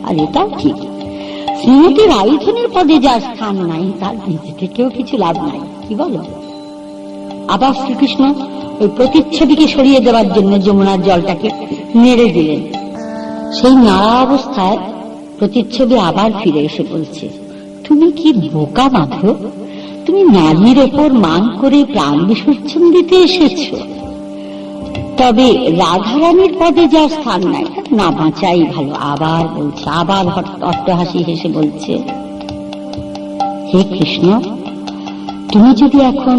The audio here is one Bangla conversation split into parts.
আর এটাও ঠিক, শ্রীমতী রাইধনের পদে যার স্থান নাই তার নিজে থেকেও কিছু লাভ নাই, কি বলো? আবার শ্রীকৃষ্ণ ওই প্রতিচ্ছবিকে সরিয়ে দেওয়ার জন্য যমুনার জলটাকে নেড়ে দিলেন। সেই নাড়া অবস্থায় প্রতিচ্ছবি আবার ফিরে এসে বলছে, তুমি কি বোকা মাধব, তুমি নারীর ওপর মান করে প্রাণ বিসর্জন দিতে এসেছ, তবে রাধারানীর পদে যার স্থান নাই না বাঁচাই ভালো। আবার বলছে, আবার অট্টহাসি হেসে বলছে, হে কৃষ্ণ, তুমি যদি এখন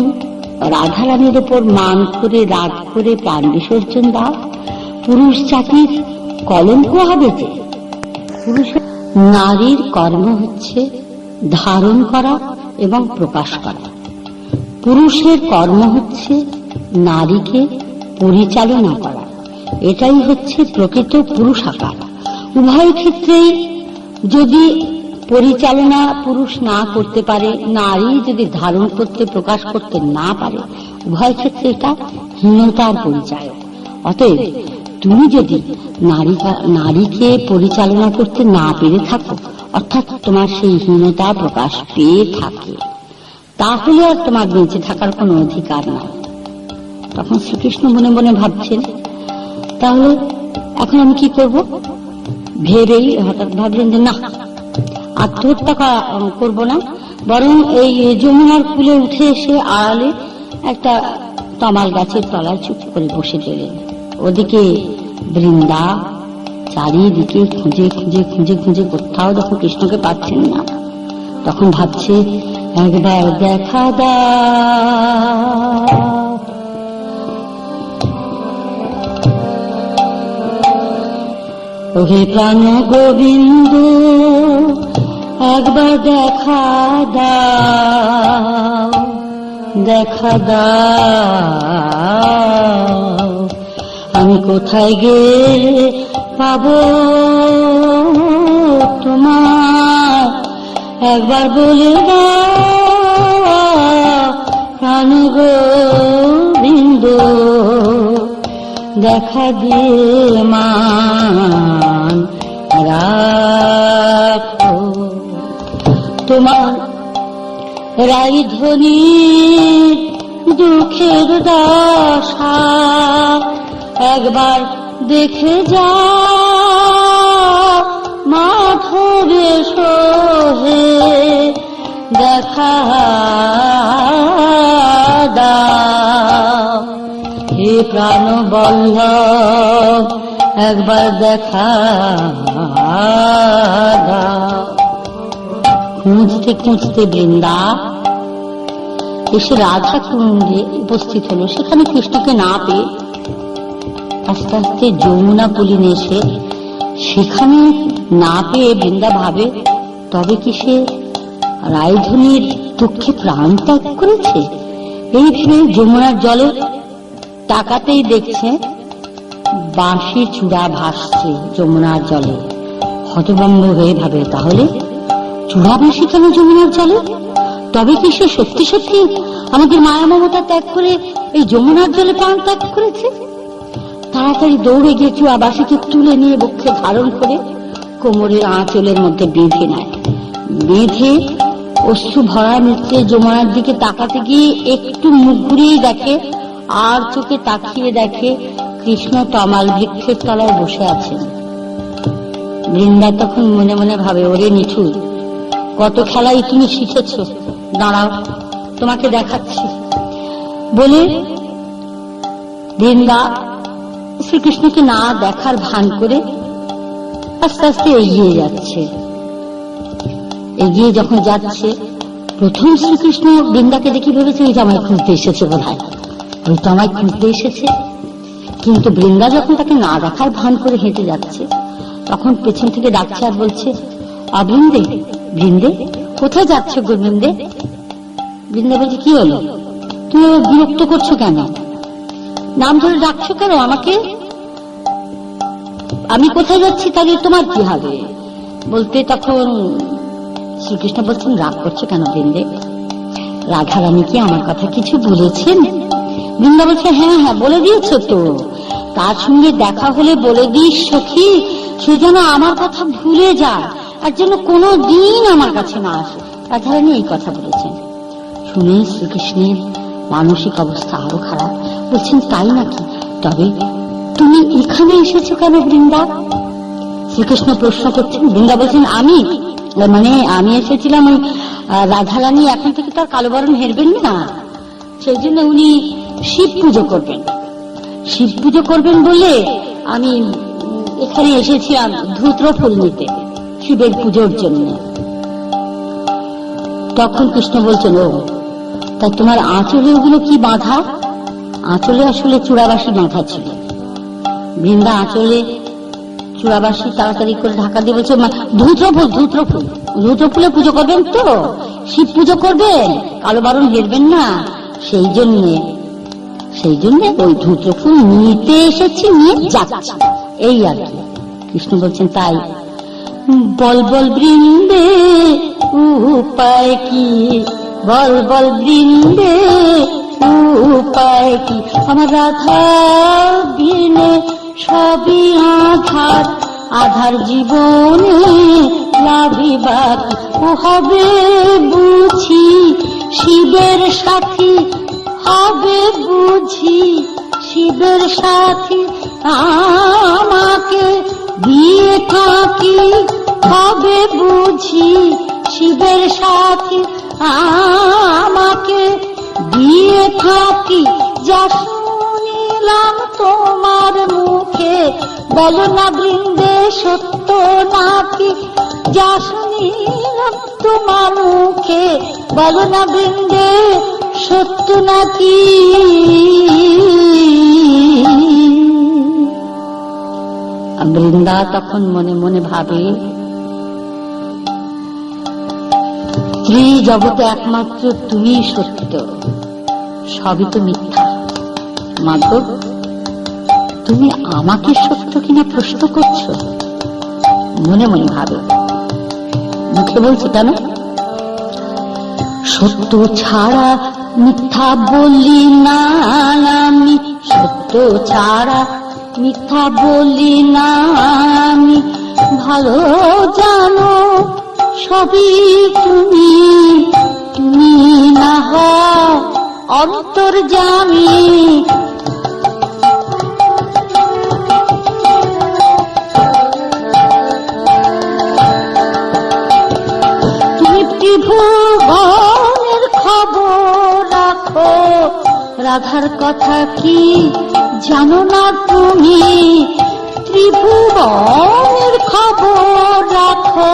রাধারানীর ওপর মান করে রাগ করে প্রাণ বিসর্জন দাও, পুরুষ জাতির কলঙ্ক হবে যে। নারীর কর্ম হচ্ছে ধারণ করা এবং প্রকাশ করা, পুরুষের কর্ম হচ্ছে নারীকে পরিচালনা করা। এটাই হচ্ছে প্রকৃত পুরুষাকার। উভয় ক্ষেত্রেই যদি পরিচালনা পুরুষ না করতে পারে, নারী যদি ধারণ করতে প্রকাশ করতে না পারে, উভয় ক্ষেত্রে এটা হীনতার পরিচয়। অতএব তুমি যদি নারীকে পরিচালনা করতে না পেরে থাকো, অর্থাৎ তোমার সেই হীনতা প্রকাশ পেয়ে থাকে, তাহলে আর তোমার বেঁচে থাকার কোনো অধিকার নাই। তখন শ্রীকৃষ্ণ মনে মনে ভাবছেন, তাহলে এখন আমি কি করব? ভেবেই হঠাৎ ভাবলেন যে না, আত্মহত্যা করব না, বরং এই যমুনার কূলে উঠে এসে আড়ালে একটা তমাল গাছের তলায় চুপ করে বসে গেলেন। ওদিকে বৃন্দা চারিদিকে খুঁজে খুঁজে খুঁজে খুঁজে কোথাও যখন কৃষ্ণকে পাচ্ছেন না, তখন ভাবছে, একবার দেখা দাও, ওহে প্রাণ গোবিন্দ, একবার দেখা দাও, দেখা দাও, আমি কোথায় গেলে পাবো তোমার, একবার বলে দাও প্রাণ গোবিন্দ, দেখা দিয়ে মান রাখো। তোমার রাইধনির দুঃখের দশা একবার দেখে যা, মাধবে সোহে দেখা দাও, হে প্রাণ বল্লভ একবার দেখা দাও। খুঁজতে খুঁজতে বৃন্দা এসে রাধা কুণ্ডে উপস্থিত হলো। সেখানে কৃষ্ণকে না পেয়ে আস্তে আস্তে যমুনা পুলিনে এসে সেখানে না পেয়ে বৃন্দা ভাবে, তবে কি সে রাইধনির দুঃখে প্রাণ ত্যাগ করেছে? এই ভেবে যমুনার জলে তাকাতেই দেখছে বাঁশি চূড়া ভাসছে যমুনার জলে। হতভম্ব হয়ে ভাবে, তাহলে চূড়া বাঁশি কেন যমুনার জলে? তবে কি সে সত্যি সত্যি আমাদের মায়া মমতা ত্যাগ করে এই যমুনার জলে প্রাণ ত্যাগ করেছে? তাড়াতাড়ি দৌড়ে গিয়ে চূড়া বাঁশিকে তুলে নিয়ে বক্ষে ধারণ করে কোমরের আঁচলের মধ্যে বেঁধে নেয়। বেঁধে অশ্রু ভরা নেত্রে যমুনার দিকে তাকাতে গিয়ে একটু মুখ ঘুরিয়ে দেখে, আর চোখে তাকিয়ে দেখে কৃষ্ণ তমাল বৃক্ষের তলায় বসে আছেন। বৃন্দা তখন মনে মনে ভাবে, ওরে নিঠুর, কত খেলাই তুমি শিখেছ, দাঁড়াও তোমাকে দেখাচ্ছি বলে বৃন্দা শ্রীকৃষ্ণকে না দেখার ভান করে আস্তে আস্তে এগিয়ে যাচ্ছে। এগিয়ে যখন যাচ্ছে, প্রথম শ্রীকৃষ্ণ বৃন্দাকে দেখি ভেবেছে ওই জামাই খুঁজতে এসেছে, বোধ হয় ওই জামাই খুঁজতে এসেছে। কিন্তু বৃন্দা যখন তাকে না দেখার ভান করে হেঁটে যাচ্ছে, তখন পেছন থেকে ডাকছে আর বলছে, অবৃন্দে, বৃন্দে, কোথায় যাচ্ছ গো বৃন্দে? বৃন্দা বলছে, কি হলো, তুমি বিরক্ত করছো কেন? নাম ধরে ডাকছো কেন আমাকে? আমি কোথায় যাচ্ছি তাহলে তোমার কি হবে? বলতে তখন শ্রীকৃষ্ণ বলছেন, রাগ করছো কেন বৃন্দে? রাধারানী কি আমার কথা কিছু বলেছেন? বৃন্দা বলছে, হ্যাঁ হ্যাঁ বলে দিয়েছ তো, তার সঙ্গে দেখা হলে বলে দিস সখী, সে যেন আমার কথা ভুলে যায়, আর যেন কোনো দিন আমার কাছে না আসে। রাধারানী এই কথা বলেছেন। শুনে শ্রীকৃষ্ণের মানসিক অবস্থা আরো খারাপ। বলছেন, তাই নাকি? তবে তুমি এখানে এসেছো কেন বৃন্দা? শ্রীকৃষ্ণ প্রশ্ন করছেন। বৃন্দা বলছেন, আমি এসেছিলাম ওই রাধারানী এখন থেকে তার কালো বরণ হেরবেন না, সেই জন্য উনি শিব পুজো করবেন। শিব পুজো করবেন বলে আমি এখানে এসেছিলাম ধূত্র ফুল নিতে, শিবের পুজোর জন্য। তখন কৃষ্ণ বলছেন, ও তা তোমার আঁচলে ওগুলো কি বাঁধা? আঁচলে আসলে চূড়াবাসী বাঁধা ছিল। বৃন্দা আঁচলে চূড়াবাসী তাড়াতাড়ি করে ঢাকা দিয়ে বলছে, ধূত্র ফুলে পুজো করবেন তো, শিব পুজো করবেন, কালো বারণ হেরবেন না, সেই জন্য ওই ধূত্র ফুল নিতে এসেছি, নিয়ে যাচ্ছি, এই আর কি। কৃষ্ণ বলছেন, তাই? বল বল বৃন্দে উপায় কি, বল বল বৃন্দে উপায় কি, আমার রাধা বিনে সবই আধার, আধার জীবনে লাভিবা ও হবে বুঝি শিবের সাথী, হবে বুঝি শিবের সাথী, আমাকে দিয়ে থাকি, হবে বুঝি শিবের সাথী, আমাকে দিয়ে থাকি, যা শুনিলাম তোমার মুখে, বলো না বৃন্দে সত্য নাকি, যা শুনিলাম তোমার মুখে, বলো না বৃন্দে সত্য নাকি। বৃন্দা তখন মনে মনে ভাবে, স্ত্রী জগতে একমাত্র তুমি সত্য, সবই তো মিথ্যা। মাধব, তুমি আমাকে সত্য কিনা প্রশ্ন করছো? মনে মনে ভাবে, মুখে বলছি কেন? সত্য ছাড়া মিথ্যা বলি না আমি, সত্য ছাড়া মিথ্যা বলি না আমি, ভালো জানো সবই তুমি, তুমি না হও অন্তর্যামী। তুমি ত্রিভুবনের খবর রাখো, রাধার কথা কি জানো না তুমি? ত্রিভুবনের খবর রাখো,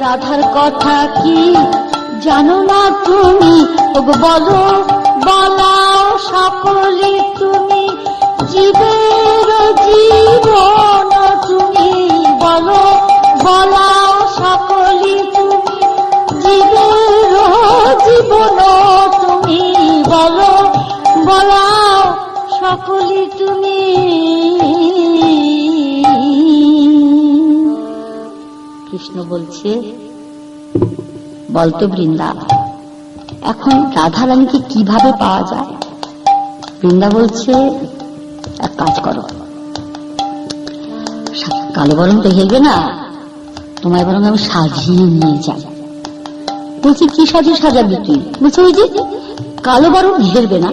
রাধার কথা কি জানো না তুমি? ওগো বলো, বলাও সকলে তুমি, জীবের জীবন তুমি, বলো বলাও সকলে তুমি, জীবের জীবন তুমি, বলো বলাও সকলে তুমি। কৃষ্ণ বলছে, বলতো বৃন্দা, এখন রাধারানীকে কিভাবে পাওয়া যায়? বৃন্দা বলছে, এক কাজ করো, কালো বরণ তো হেলবে না, তোমায় বরং আমি সাজিয়ে নিয়ে যাই। বলছি, কি সাজাবি তুই? বলছে, ওই যে কালো বরণ হেলবে না,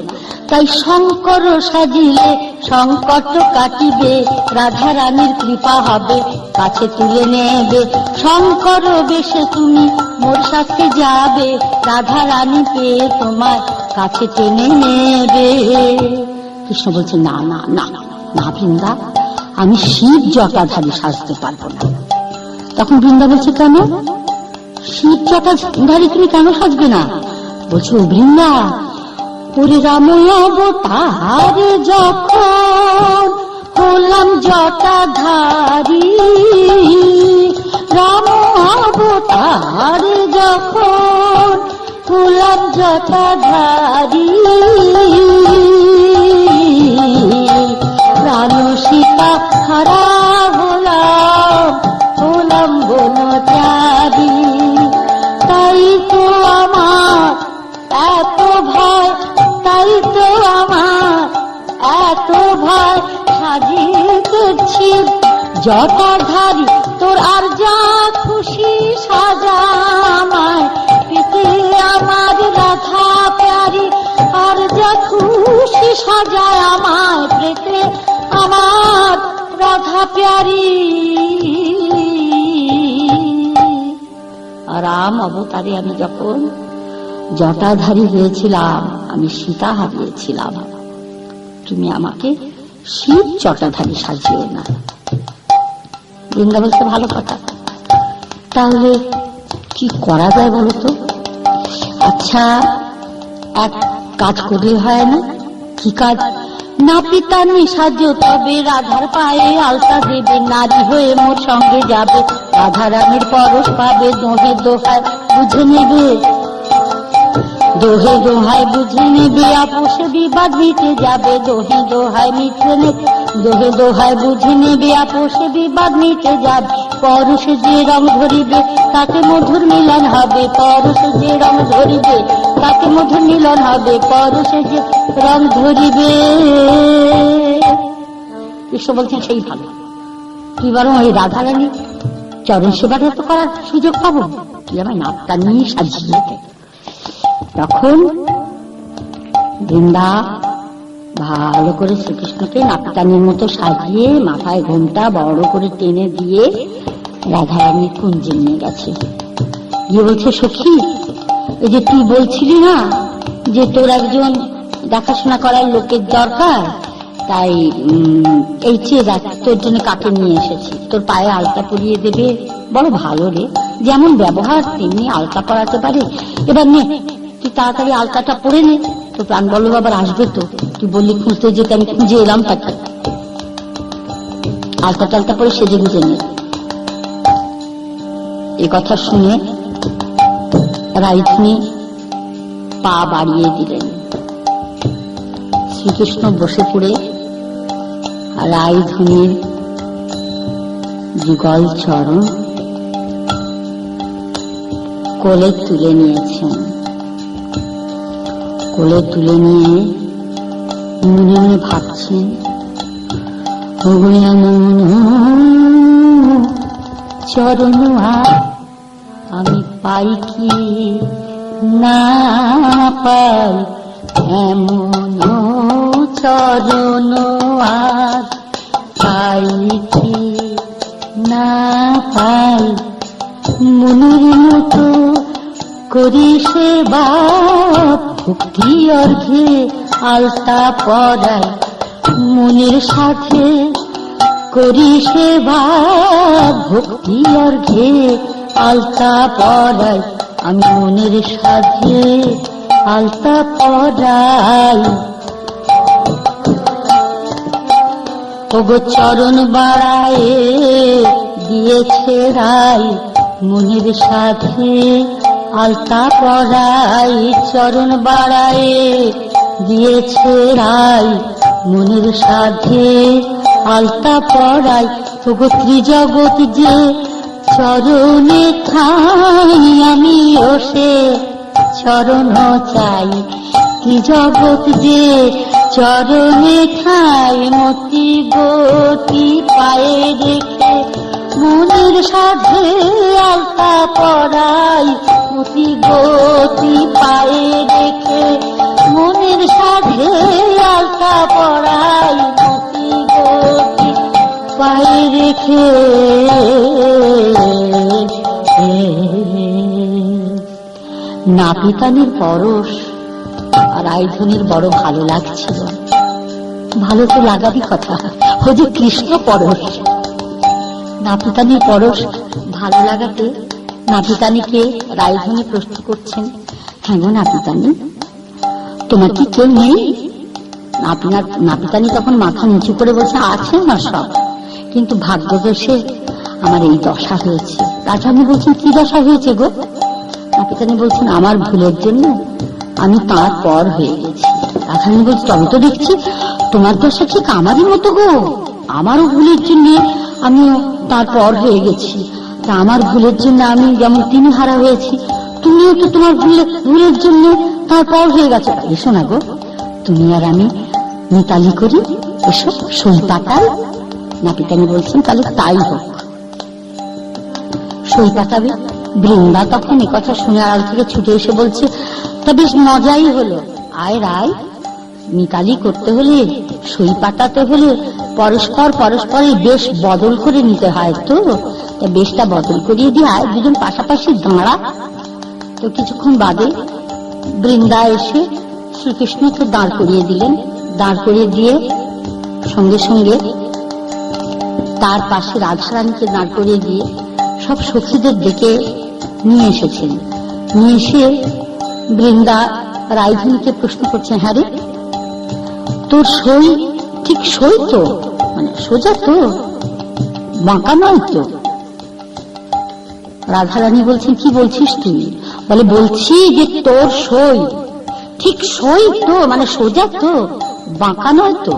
তাই শঙ্কর সাজিলে সংকট কাটিবে, রাধা রানীর কৃপা হবে, কাছে তুলে নেবে, শঙ্কর বেশে তুমি মোর সাথে যাবে, রাধা রানী পেয়ে তোমার কাছে টেনে নেবে। কৃষ্ণ বলছে, না না না না বৃন্দা, আমি শিব জটাধারী সাজতে পারবো না। তখন বৃন্দা বলছে, কেন? শিব জটাধারী তুমি কেন সাজবে না? বলছে, ও বৃন্দা, ওরে রাম অবতার যখন হলাম জটাধারী, রাম অবতার যখন হলাম জটাধারী, প্রাণ সীতা হারা হলাম বনচারী, তাই তো আমার এত ভয়, তাই তো আমার এত ভয়, সাজিতেছি জটাধারী তোর আর যা খুশি সাজা আমায় পেতে আমার রাধা প্যারি, আর যা খুশি সাজায় আমায় পেতে আমার রাধা প্যারি। রাম অবতারে আমি যখন জটাধারী হয়েছিলাম, আমি সীতা হারিয়েছিলাম, তুমি আমাকে শিব জটাধারী সাজিও না। বৃন্দা বলতে ভালো কথা, তাহলে কি করা যায় বলো তো? আচ্ছা, এক কাজ করলে হয় না? কি কাজ? না পিতা নিসাজ তবে রাধার পায়ে আলতা দেবে, নারী হয়ে মোর সঙ্গে যাবে, রাধা রামের পরশ পাবে, দোহে দোহায় বুঝে নেবে, দোহে দোহায় বুঝে নেবে, আপোষে বিবাদ মিটে যাবে, দোহে দোহায় মিটে নেবে, দোহে দোহায় বুঝে নেবে, আপোষে বিবাদ মিটে যাবে, পরশে যে রং ধরিবে তাকে মধুর মিলন হবে, পরশে যে রং ধরিবে তাকে মধুর মিলন হবে, পরশে যে রং ধরিবে। কৃষ্ণ বলছেন সেই ভালো, তুই বরং ওই রাধারানী চরণ সেবাটা তো করার সুযোগ পাবো, তুই আমার নাপটা নিয়ে সাজিয়ে দে। তখন বৃন্দা ভালো করে শ্রীকৃষ্ণকে নাপটানির মতো সাজিয়ে মাথায় ঘোমটা বড় করে টেনে দিয়ে রাধারানী কুঞ্জে নিয়ে গেছে। গিয়ে বলছে, সখী, এই যে তুই বলছিলি না যে তোর একজন দেখাশোনা করার লোকের দরকার, তাই এই চেয়ে দেখ তোর জন্য কাকে নিয়ে এসেছি, তোর পায়ে আলতা পরিয়ে দেবে। বড় ভালো রে, যেমন ব্যবহার তেমনি আলতা পরাতে পারে। এবার নে, তুই তাড়াতাড়ি আলতাটা পরে নে, তোর প্রাণ বল্লভ আবার আসবে তো, তুই বললি খুঁজতে যেতে, আমি খুঁজে এলাম তাকে। আলতা টালতা পরে সেজে গুজে নে। এ কথা শুনে রাইধুনি পা বাড়িয়ে দিলেন। শ্রীকৃষ্ণ বসে পড়ে রাইধুনির যুগল চরণ কোলে তুলে নিয়েছেন। কোলে তুলে নিয়ে মনে মনে ভাবছেন, চরণ আমি পাই কি না পাই, এমন চরণ আর পাই কি না পাই, মনের মতো করি সেবা ভক্তি অর্ঘে আলতা পরাই, মনের সাথে করি সেবা ভক্তি অর্ঘে আলতা পরাই, আমি মনের সাথে আলতা পরাই। ওগো চরণ বাড়ায় দিয়েছে রাই, মনের সাথে আলতা পরাই, চরণ বাড়ায় দিয়েছে রাই, মনের সাথে আলতা পরাই। ওগো ত্রিজগৎ যে চরণে ঠাই, আমি ওসে চরণ চাই, ত্রিজগৎ যে চরণে ঠাই, মতি গতি পায়ে রেখে মনের সাথে আলতা পরাই, মতি গতি পায়ে রেখে মনের সাথে আলতা পরাই, মতি গতি পায়ে রেখে। নাপিতানির পরশ আর রাইধুনির বড় ভালো লাগছিল। ভালো তো লাগারই কথা, ও যে কৃষ্ণ পরশ। নাপিতানির পরশ ভালো লাগাতে নাপিতানিকে রাইধুনি প্রশ্ন করছেন, হ্যাঁ গো নাপিতানি, তোমার কি কেউ নেই? নাপিতানি তখন মাথা নিচু করে বলছে, আছে আমার সব, কিন্তু ভাগ্যদোষে আমার এই দশা হয়েছে। রাধারানী বলছেন, কি দশা হয়েছে গো? নাপিতানি বলছেন, আমার ভুলের জন্য আমি তার পর হয়ে গেছি। রাধারানী বলছে, তবে তো দেখছি তোমার দশা ঠিক আমারই মতো গো, আমারও ভুলের জন্য আমিও তার পর হয়ে গেছি। তা আমার ভুলের জন্য আমি যেমন তিনি হারা হয়েছি, তুমিও তো তোমার ভুলের জন্য তার পর হয়ে গেছো। এসো না গো, তুমি আর আমি মিতালি করি, এসো সই পাতাল। নাপিতানি বলছেন তাহলে তাই হোক, সই পাঠাবে। বৃন্দা তখন একথা শুনে আড়াল থেকে ছুটে এসে বলছে, তা বেশ মজাই হলো, আয় রায়, মিতালি করতে হলে, সই পাঠাতে হলে পরস্পর পরস্পরের বেশ বদল করে নিতে হয়, তো বেশটা বদল করিয়ে দিয়ে আয়, দুজন পাশাপাশি দাঁড়া। তো কিছুক্ষণ বাদে বৃন্দা এসে শ্রীকৃষ্ণকে দাঁড় করিয়ে দিলেন। দাঁড় করিয়ে দিয়ে সঙ্গে সঙ্গে তার পাশে রাধারানীকে দাঁড় করিয়ে দিয়ে সব সখীদের ডেকে নিয়ে এসেছেন। নিয়ে এসে বৃন্দা রায়ধনীকে প্রশ্ন করছেন, হ্যাঁ রে, তোর সই ঠিক সই তো, মানে সোজা তো, বাঁকা নয় তো? রাধারানী বলছেন, কি বলছিস তুই? বলে, বলছি যে তোর সই ঠিক সই তো, মানে সোজা তো, বাঁকা নয় তো।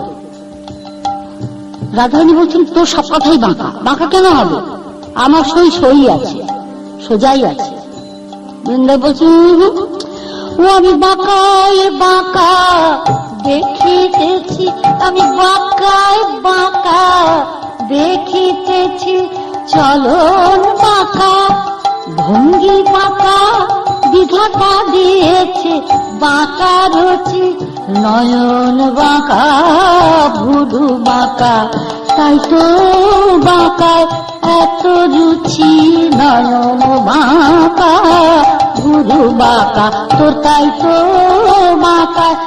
রাধারানী বলছেন, তোর সব কথাই বাঁকা। বাঁকা কেন হবে? আমার সই সই আছে, সোজাই আছে। বৃন্দা বলছে, ও আমি বাঁকায় বাঁকা দেখিতেছি, আমি বাঁকায় বাঁকা দেখিতেছি, চলন বাঁকা, ভঙ্গি বাঁকা, বিধাতা দিয়েছে বাঁকা রুচি, নয়ন বাঁকা, ভুরু বাঁকা, তাই তো বাঁকায় এত রুচি, নয়ন বাঁকা, ভুরু বাঁকা, তোর তাই তো বাঁকায়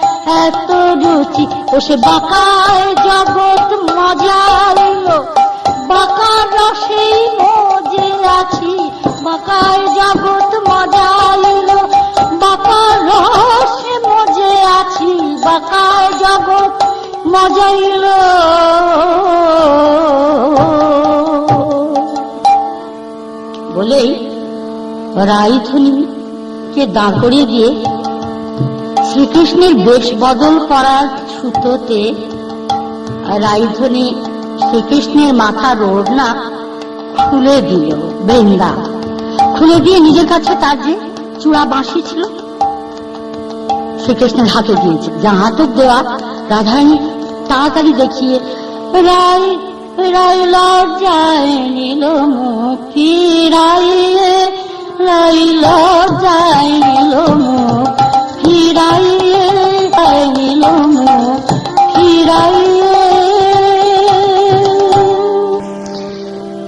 এত রুচি। ও সে বাঁকায় জগৎ মজা এলো, বাঁকার রসেই মজে আছি, বাঁকায় জগৎ মজা এলো, বাঁকার রসে মজে আছি, বাঁকায় জগৎ মজা এলো। বলেই রায়ধনীকে দাঁড় করিয়ে দিয়ে শ্রীকৃষ্ণের বেশ বদল করার ছুতোতে রায়ধনী শ্রীকৃষ্ণের মাথার ওড়না খুলে দিল। বৃন্দা খুলে দিয়ে নিজের কাছে তার যে চূড়া বাঁশি ছিল শ্রীকৃষ্ণের হাতে দিয়েছে। যা হাতে দেওয়া রাধারানী তাড়াতাড়ি দেখিয়ে রায় রায় লজ্জায় নিল মুখ ফিরাইয়ে, রায় লজ্জায় নিল মুখ ফিরাইয়ে, নিল মুখ ফিরাইয়ে।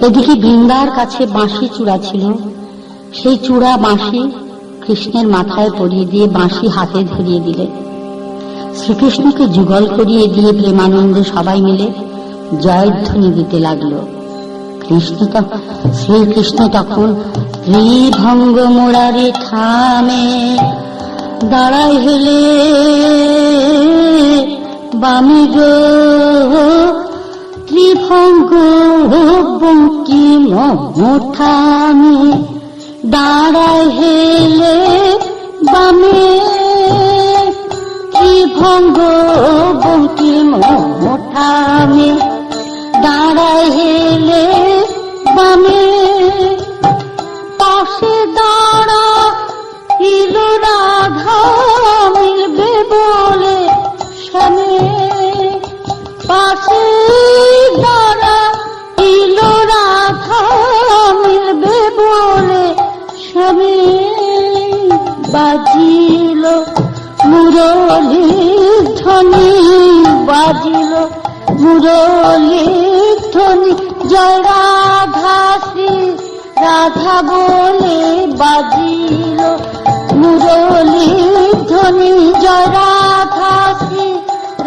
এদিকে বৃন্দার কাছে বাঁশি চূড়া ছিল, সেই চূড়া বাঁশি কৃষ্ণের মাথায় পরিয়ে দিয়ে বাঁশি হাতে ধরিয়ে দিলেন। শ্রীকৃষ্ণকে যুগল করিয়ে দিয়ে প্রেমানন্দে সবাই মিলে জয়ধ্বনি দিতে লাগলো। শ্রীকৃষ্ণ তখন ত্রিভঙ্গ মোড়ারে থামে, দাঁড়ায় হেলে বামে গো, ত্রিভঙ্গ বঙ্কিম মোঠামে, দাঁড়ায় হেলে বামে, ত্রিভঙ্গ বঙ্কিম মোঠামে, দাঁড়ায় হেলে বামে, পাশে দাঁড়া ইল রাধা মিলবে বলে স্বামী, পাশে দাঁড়া ইল রাধা মিলবে বলে স্বামী, বাজিল মুরলী ধ্বনি, বাজিল মুরলী ধ্বনি, জয় রাধা শ্রী রাধা বলে বাজিল মুরলী ধ্বনি, জয় রাধা শ্রী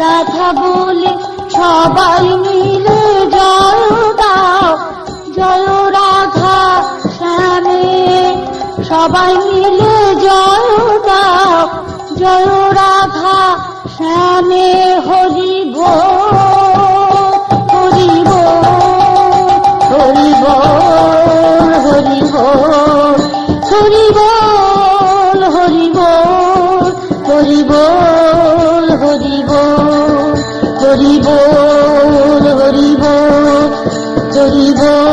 রাধা বলে সবাই মিলে জয় দাও, জয় রাধা শ্যামে, সবাই মিলে জয় দাও, জয় রাধা শ্যামে, হরি বল, হরি বল, হরি বল, হরি বল, হরি বল, হরি বল, হরি বল, হরি বল, হরি বল, হরি বল, হরি বল।